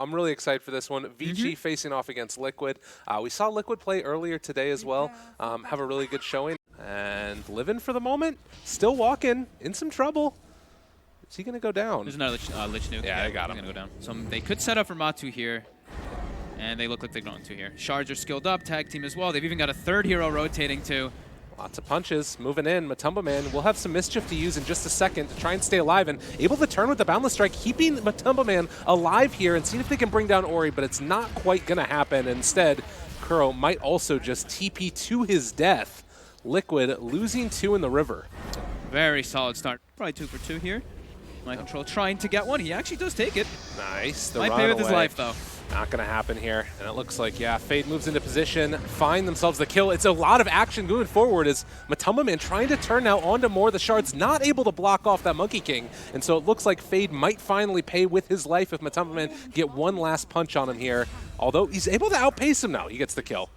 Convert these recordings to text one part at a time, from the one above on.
I'm really excited for this one. Vici facing off against Liquid. We saw Liquid play earlier today as well, have a really good showing. And living for the moment, still walking, in some trouble. Is he going to go down? There's another Lich Nuke. Yeah, I got him. Gonna go down. So they could set up for Matu here. And they look like they're going to here. Shards are skilled up, tag team as well. They've even got a third hero rotating too. Lots of punches moving in. Matumba Man will have some mischief to use in just a second to try and stay alive, and able to turn with the Boundless Strike, keeping Matumba Man alive here and seeing if they can bring down Ori, but it's not quite going to happen. Instead, Kuro might also just TP to his death. Liquid losing 2 in the river. Very solid start. Probably 2 for 2 here. My control trying to get one. He actually does take it. Nice. The Might pay with his life, though. Not going to happen here. And it looks like, yeah, Fade moves into position, find themselves the kill. It's a lot of action going forward as Matumba Man trying to turn now onto more of the shards, not able to block off that Monkey King. And so it looks like Fade might finally pay with his life if Matumba Man get one last punch on him here. Although he's able to outpace him now. He gets the kill.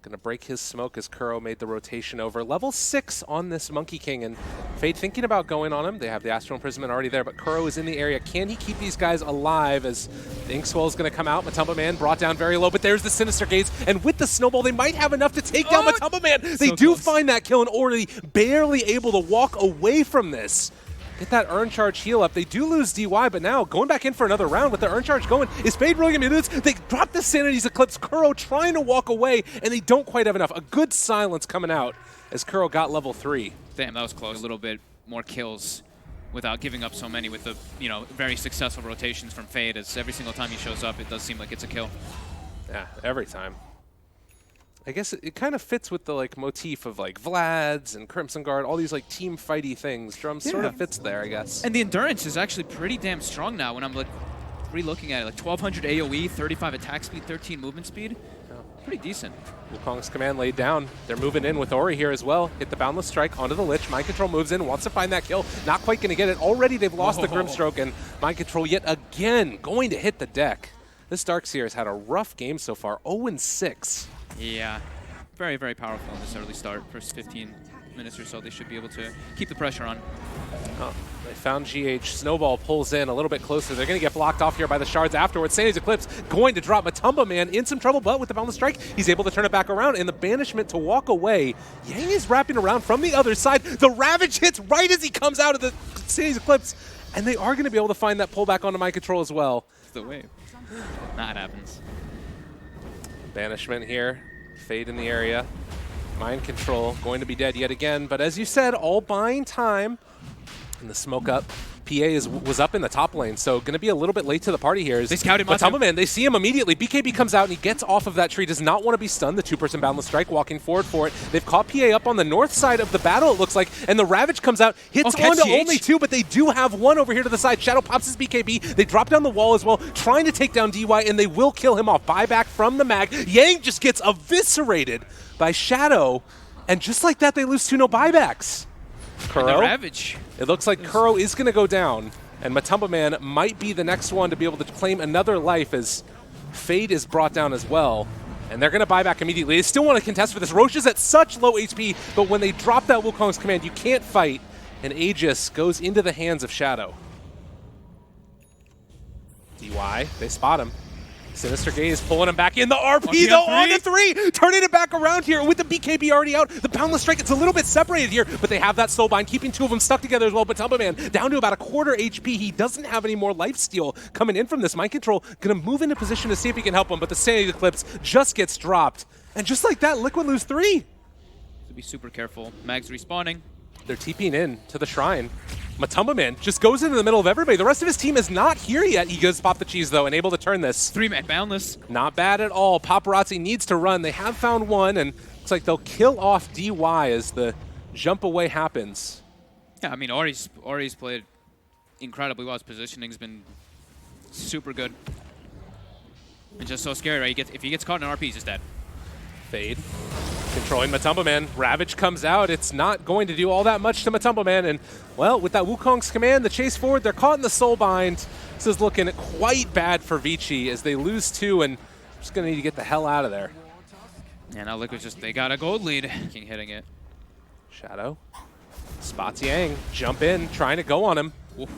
Gonna break his smoke as Kuro made the rotation over. Level 6 on this Monkey King, and Fade thinking about going on him. They have the Astral Imprisonment already there, but Kuro is in the area. Can he keep these guys alive as the Inkswell is gonna come out? Matumba Man brought down very low, but there's the Sinister Gaze, and with the Snowball, they might have enough to take down Matumba Man. They do find that kill, and Ori barely able to walk away from this. Get that Urn Charge heal up. They do lose DY, but now going back in for another round with the Urn Charge going. Is Fade really going to do this? They drop the Sanity's Eclipse. Kuro trying to walk away, and they don't quite have enough. A good silence coming out as Kuro got level 3. Damn, that was close. A little bit more kills without giving up so many with the, very successful rotations from Fade, as every single time he shows up, it does seem like it's a kill. Yeah, every time. I guess it kind of fits with the motif of Vlad's and Crimson Guard, all these team fighty things. Drum sort of fits there, I guess. And the endurance is actually pretty damn strong now when I'm re-looking at it. 1200 AoE, 35 attack speed, 13 movement speed. Pretty decent. Wukong's command laid down. They're moving in with Ori here as well. Hit the Boundless Strike onto the Lich. Mind Control moves in, wants to find that kill. Not quite going to get it. Already they've lost the Grimstroke, and Mind Control yet again going to hit the deck. This Darkseer has had a rough game so far. 0-6. Yeah, very, very powerful in this early start. First 15 minutes or so, they should be able to keep the pressure on. Oh, they found GH. Snowball pulls in a little bit closer. They're going to get blocked off here by the shards afterwards. Sanity's Eclipse going to drop Matumba Man in some trouble, but with the Boundless Strike, he's able to turn it back around, and the Banishment to walk away. Yang is wrapping around from the other side. The Ravage hits right as he comes out of the Sanity's Eclipse, and they are going to be able to find that pullback onto Mind Control as well. It's the wave. That happens. Banishment here. Fade in the area. Mind Control going to be dead yet again. But as you said, all buying time. And the smoke up. PA was up in the top lane, so going to be a little bit late to the party here. They scouted Matumba Man, they see him immediately. BKB comes out and he gets off of that tree. Does not want to be stunned. The 2-person Boundless Strike walking forward for it. They've caught PA up on the north side of the battle, it looks like. And the Ravage comes out, hits onto only 2, but they do have one over here to the side. Shadow pops his BKB. They drop down the wall as well, trying to take down DY, and they will kill him off. Buyback from the mag. Yang just gets eviscerated by Shadow. And just like that, they lose 2 no buybacks. Kuro, Ravage. It looks like Kuro is going to go down, and Matumba Man might be the next one to be able to claim another life as Fade is brought down as well. And they're going to buy back immediately. They still want to contest for this. Roche is at such low HP, but when they drop that Wukong's command, you can't fight, and Aegis goes into the hands of Shadow. DY, they spot him. Sinister Gaze pulling him back in. The RP though on the 3, turning it back around here with the BKB already out. The Boundless Strike, it's a little bit separated here, but they have that Soulbind, keeping 2 of them stuck together as well. But Matumba Man down to about a quarter HP. He doesn't have any more lifesteal coming in from this. Mind Control gonna move into position to see if he can help him, but the Sanity Eclipse just gets dropped. And just like that, Liquid lose 3. To be super careful. Mag's respawning. They're TPing in to the shrine. Matumba Man just goes into the middle of everybody. The rest of his team is not here yet. He goes pop the cheese, though, and able to turn this. 3-man Boundless. Not bad at all. Paparazzi needs to run. They have found one, and looks like they'll kill off DY as the jump away happens. Yeah, I mean, Ori's played incredibly well. His positioning's been super good. It's just so scary, right? If he gets caught in an RP, he's just dead. Fade. Controlling Matumba Man. Ravage comes out. It's not going to do all that much to Matumba Man. And, well, with that Wukong's command, the chase forward, they're caught in the Soulbind. This is looking quite bad for Vici as they lose 2 and just going to need to get the hell out of there. Yeah, now Liquid they got a gold lead. King hitting it. Shadow. Spots Yang. Jump in, trying to go on him. Oof.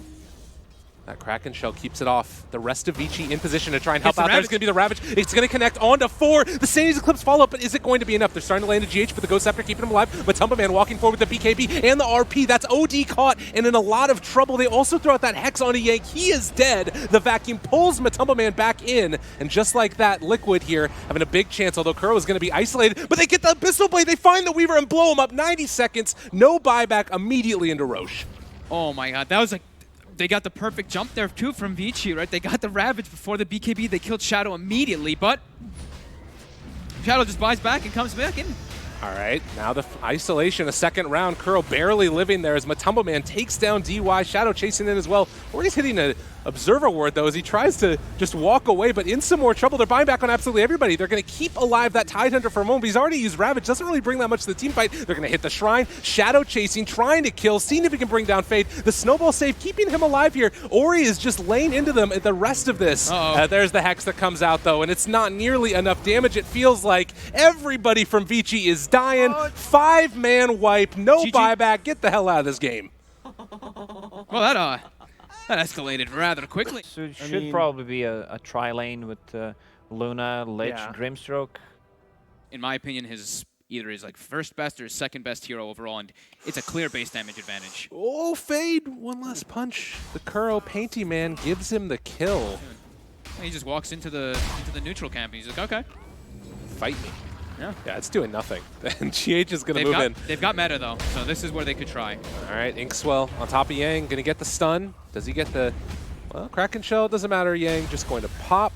That Kraken shell keeps it off. The rest of Vici in position to try and help It's the out. There's Ravage. going to be the Ravage. It's going to connect onto 4. The Sanity's Eclipse follow-up, but is it going to be enough? They're starting to land a GH, but the Ghost Scepter keeping him alive. Matumba Man walking forward with the BKB and the RP. That's OD caught and in a lot of trouble. They also throw out that Hex onto Yang. He is dead. The vacuum pulls Matumba Man back in, and just like that, Liquid here having a big chance, although Kuro is going to be isolated, but they get the Abyssal Blade. They find the Weaver and blow him up. 90 seconds, no buyback, immediately into Roche. Oh my god, that was like, they got the perfect jump there too from Vici, right? They got the Ravage before the BKB. They killed Shadow immediately, but Shadow just buys back and comes back in. All right, now the isolation, a second round. Kuro barely living there as Matumba Man takes down DY. Shadow chasing in as well. Ori's hitting an observer ward, though, as he tries to just walk away, but in some more trouble. They're buying back on absolutely everybody. They're going to keep alive that Tidehunter for a moment, but he's already used Ravage. Doesn't really bring that much to the team fight. They're going to hit the Shrine. Shadow chasing, trying to kill, seeing if he can bring down Fade. The Snowball save, keeping him alive here. Ori is just laying into them at the rest of this. There's the Hex that comes out, though, and it's not nearly enough damage. It feels like everybody from Vici is dying. 5-man wipe, no buyback. Get the hell out of this game. Well, that escalated rather quickly. So it should probably be a tri-lane with Luna, Lich, Grimstroke. In my opinion, either his like first best or his second best hero overall, and it's a clear base damage advantage. Oh, Fade, one last punch. The Kuro Painty Man gives him the kill. And he just walks into the neutral camp, and he's like, okay. Fight me. Yeah, it's doing nothing. And GH is going to move in. They've got meta, though, so this is where they could try. All right, Inkswell on top of Yang, going to get the stun. Does he get the, well, Kraken Shell? Doesn't matter. Yang just going to pop.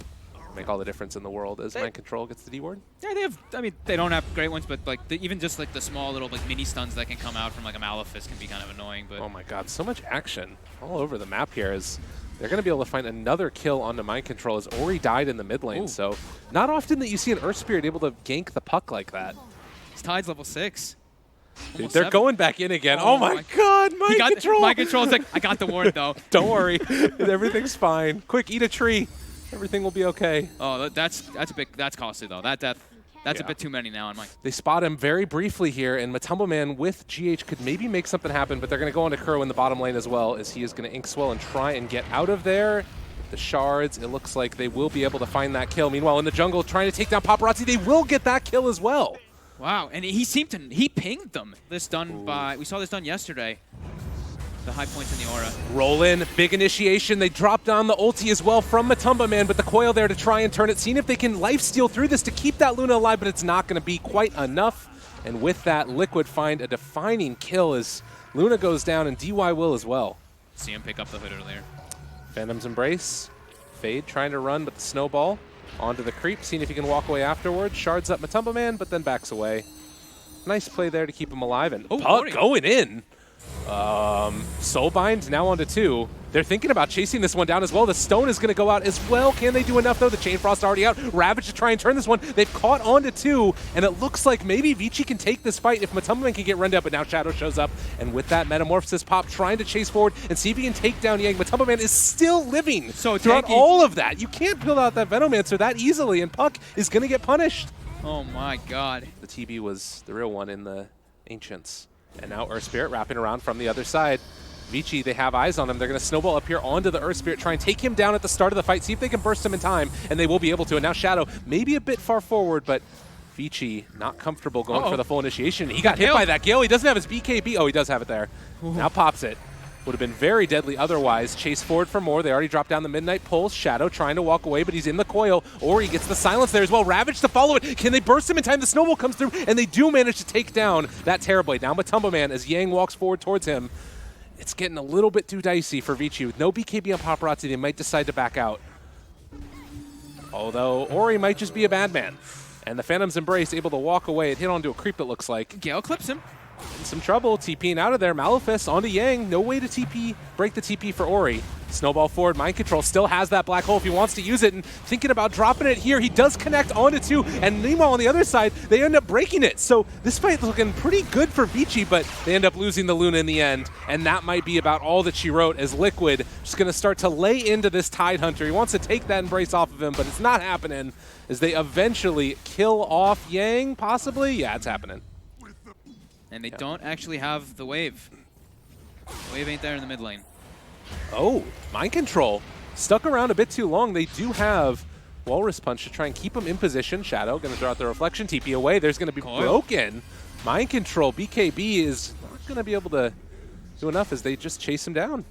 Make all the difference in the world as Mind Control gets the D ward. Yeah, they have, I mean, they don't have great ones, but like even just like the small little like mini stuns that can come out from like a Malefice can be kind of annoying. But oh my god, so much action all over the map here as they're going to be able to find another kill onto Mind Control as Ori died in the mid lane. Ooh. So not often that you see an Earth Spirit able to gank the puck like that. His Tide's level 6. Dude, they're 7. Going back in again. Oh my god, Mind Control! Mind Control's like, I got the ward though. Don't worry, everything's fine. Quick, eat a tree. Everything will be okay. Oh, that's costly though. That's a bit too many now on Mike. They spot him very briefly here, and Matumba Man with GH could maybe make something happen, but they're going to go into Kuro in the bottom lane as well, as he is going to Inkswell and try and get out of there. The shards, it looks like they will be able to find that kill. Meanwhile, in the jungle, trying to take down Paparazzi, they will get that kill as well. Wow, and he pinged them. This done by, we saw this done yesterday. The high points in the aura. Roll in, big initiation. They drop down the ulti as well from Matumba Man, but the coil there to try and turn it. Seeing if they can lifesteal through this to keep that Luna alive, but it's not going to be quite enough. And with that, Liquid find a defining kill as Luna goes down, and DY will as well. See him pick up the hood earlier. Phantom's Embrace. Fade trying to run, but the snowball onto the creep, seeing if he can walk away afterwards. Shards up Matumba Man, but then backs away. Nice play there to keep him alive, and Puck going in. Soulbind now onto 2. They're thinking about chasing this one down as well. The stone is going to go out as well. Can they do enough, though? The Chain Frost already out. Ravage to try and turn this one. They've caught onto 2, and it looks like maybe Vici can take this fight if Matumba Man can get run down, but now Shadow shows up, and with that Metamorphosis pop, trying to chase forward and see if he can take down Yang. Matumba Man is still living throughout all of that. You can't build out that Venomancer that easily, and Puck is going to get punished. Oh my god. The TB was the real one in the Ancients. And now Earth Spirit wrapping around from the other side. Vici, they have eyes on him. They're going to snowball up here onto the Earth Spirit, try and take him down at the start of the fight, see if they can burst him in time, and they will be able to. And now Shadow, maybe a bit far forward, but Vici not comfortable going for the full initiation. He got hit by that Gale. He doesn't have his BKB. Oh, he does have it there. Now pops it. Would have been very deadly otherwise. Chase forward for more. They already dropped down the Midnight Pulse. Shadow trying to walk away, but he's in the coil. Or he gets the silence there as well. Ravage to follow it. Can they burst him in time? The snowball comes through, and they do manage to take down that Terrorblade. Now Matumba Man as Yang walks forward towards him. It's getting a little bit too dicey for Vici. With no BKB on Paparazzi, they might decide to back out. Although Ori might just be a bad man. And the Phantom's Embrace able to walk away. It hit onto a creep, it looks like. Gale clips him. In some trouble, TPing out of there. Malefice onto Yang. No way to TP, break the TP for Ori. Snowball forward, Mind Control still has that black hole if he wants to use it, and thinking about dropping it here. He does connect onto 2, and meanwhile on the other side, they end up breaking it. So this fight's looking pretty good for Vici, but they end up losing the Luna in the end, and that might be about all that she wrote as Liquid just going to start to lay into this Tidehunter. He wants to take that Embrace off of him, but it's not happening as they eventually kill off Yang, possibly? Yeah, it's happening. And they don't actually have the wave. The wave ain't there in the mid lane. Oh, mind control. Stuck around a bit too long. They do have Walrus Punch to try and keep him in position. Shadow going to throw out the reflection. TP away. There's going to be broken. Mind control. BKB is not going to be able to do enough as they just chase him down.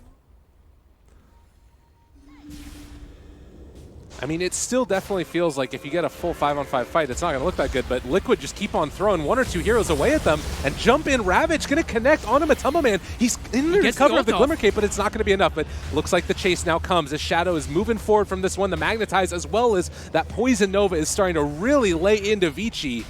I mean, it still definitely feels like if you get a full 5-on-5 fight, it's not going to look that good, but Liquid just keep on throwing one or two heroes away at them, and jump in. Ravage going to connect onto Matuma Man. He's in the cover of the Glimmer Cape, but it's not going to be enough. But looks like the chase now comes as Shadow is moving forward from this one. The Magnetize, as well as that Poison Nova, is starting to really lay into Vici.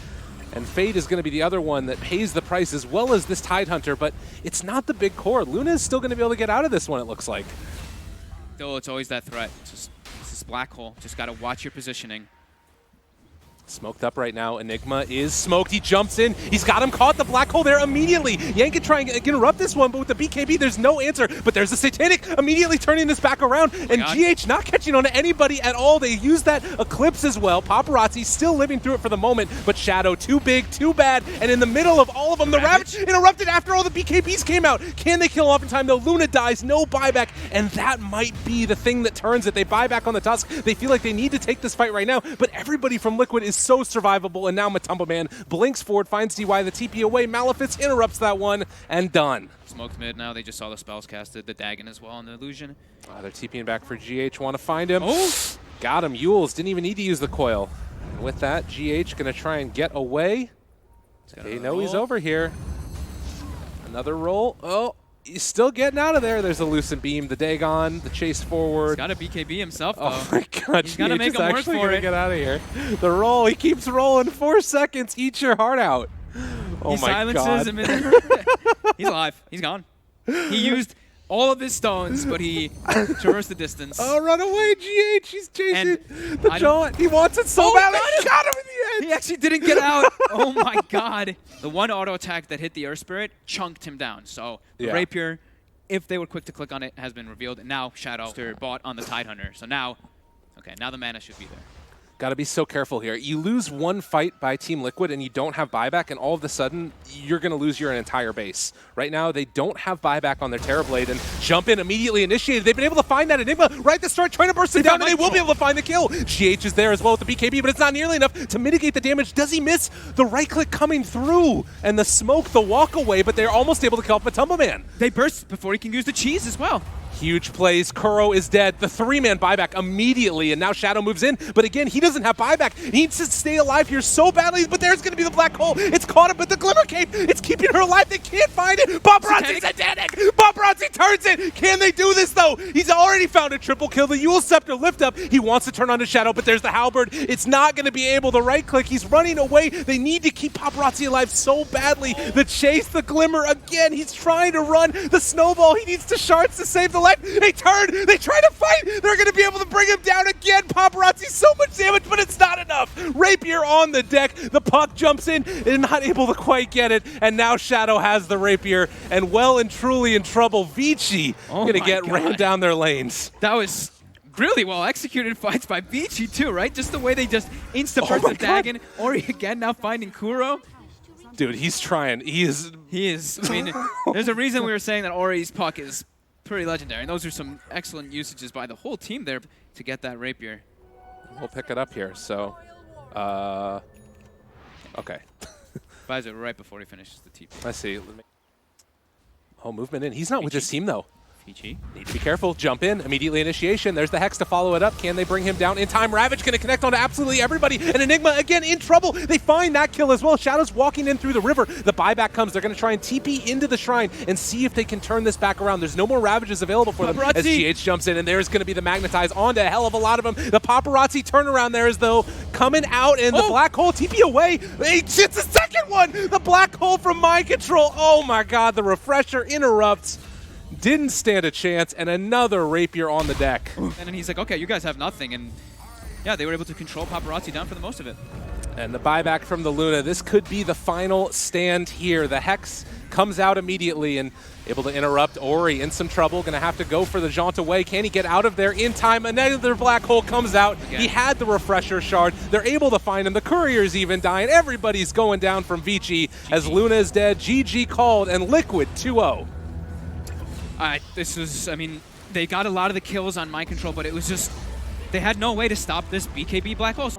And Fade is going to be the other one that pays the price, as well as this Tidehunter, but it's not the big core. Luna is still going to be able to get out of this one, it looks like. Still, it's always that threat. It's just this black hole. Just got to watch your positioning. Smoked up right now. Enigma is smoked. He jumps in. He's got him caught. The black hole there immediately. Yang can try and interrupt this one, but with the BKB, there's no answer. But there's the Satanic immediately turning this back around. And GH not catching on to anybody at all. They use that Eclipse as well. Paparazzi still living through it for the moment, but Shadow too big, too bad. And in the middle of all of them, the Ravage interrupted after all the BKBs came out. Can they kill off in time though? Luna dies, no buyback, and that might be the thing that turns it. They buy back on the Tusk. They feel like they need to take this fight right now, but everybody from Liquid is so survivable, and now Matuma Man blinks forward, finds DY, the TP away, Malefice interrupts that one, and done. Smoked mid now, they just saw the spells casted, the Dagon as well, and the Illusion. They're TPing back for GH, want to find him. Oh! Got him, Yules, didn't even need to use the coil. And with that, GH gonna try and get away. They know he's over here. Another roll, oh! He's still getting out of there. There's a Lucent Beam, the Dagon, the chase forward. He's got a BKB himself, though. Oh my god, he's gonna make him work for it. Get out of here. The roll, he keeps rolling. 4 seconds, eat your heart out. Oh he my god. silences him in He's alive. He's gone. He used all of his stones, but he traversed the distance. Oh, run away, GH. He's chasing And the jaunt. He wants it so badly. He got him in the end. He actually didn't get out. Oh my god. The one auto attack that hit the Earth Spirit chunked him down. So the Rapier, if they were quick to click on it, has been revealed. And now Shadow bought on the Tidehunter. So now, okay, now the mana should be there. Got to be so careful here. You lose one fight by Team Liquid and you don't have buyback, and all of a sudden, you're going to lose your entire base. Right now, they don't have buyback on their Terrorblade, and jump in immediately initiated. They've been able to find that Enigma right at the start, trying to burst it down, and they will be able to find the kill. GH is there as well with the BKB, but it's not nearly enough to mitigate the damage. Does he miss the right click coming through? And the smoke, the walk away, but they're almost able to kill off Matuma Man. They burst before he can use the cheese as well. Huge plays. Kuro is dead. The 3-man buyback immediately, and now Shadow moves in. But again, he doesn't have buyback. He needs to stay alive here so badly, but there's going to be the black hole. It's caught him, but the Glimmer Cape, it's keeping her alive. They can't find it. Paparazzi's Satanic. Paparazzi turns it. Can they do this, though? He's already found a triple kill. The Yule Scepter lift up. He wants to turn on to Shadow, but there's the Halberd. It's not going to be able to right-click. He's running away. They need to keep Paparazzi alive so badly. The chase, the Glimmer, again, he's trying to run. The Snowball, he needs to shards to save the life. They turn. They try to fight. They're going to be able to bring him down again. Paparazzi, so much damage, but it's not enough. Rapier on the deck. The puck jumps in and not able to quite get it. And now Shadow has the Rapier and well and truly in trouble. Vici going to get ran down their lanes. That was really well executed fights by Vici too, right? Just the way they just insta-burst the Dagon. Ori again now finding Kuro. Dude, he's trying. He is. I mean, there's a reason we were saying that Ori's puck is pretty legendary, and those are some excellent usages by the whole team there to get that Rapier. We'll pick it up here, so, okay. Buys it right before he finishes the TP. Let's see. Oh, movement in. He's not with his team, though. Vici. Need to be careful. Jump in. Immediately initiation. There's the Hex to follow it up. Can they bring him down in time? Ravage going to connect onto absolutely everybody. And Enigma, again, in trouble. They find that kill as well. Shadow's walking in through the river. The buyback comes. They're going to try and TP into the shrine and see if they can turn this back around. There's no more Ravages available for them as GH jumps in. And there's going to be the Magnetize onto a hell of a lot of them. The Paparazzi turnaround there is, though, coming out. And the black hole TP away. It's the second one. The black hole from Mind Control. Oh, my God. The refresher interrupts. Didn't stand a chance, and another Rapier on the deck. And then he's like, okay, you guys have nothing. And yeah, they were able to control Paparazzi down for the most of it. And the buyback from the Luna. This could be the final stand here. The Hex comes out immediately and able to interrupt. Ori in some trouble. Going to have to go for the jaunt away. Can he get out of there in time? Another black hole comes out. Again. He had the refresher shard. They're able to find him. The Courier's even dying. Everybody's going down from Vici as Luna is dead. GG called, and Liquid 2-0. This was, I mean, They got a lot of the kills on Mind Control, but it was just, they had no way to stop this BKB Black Hole.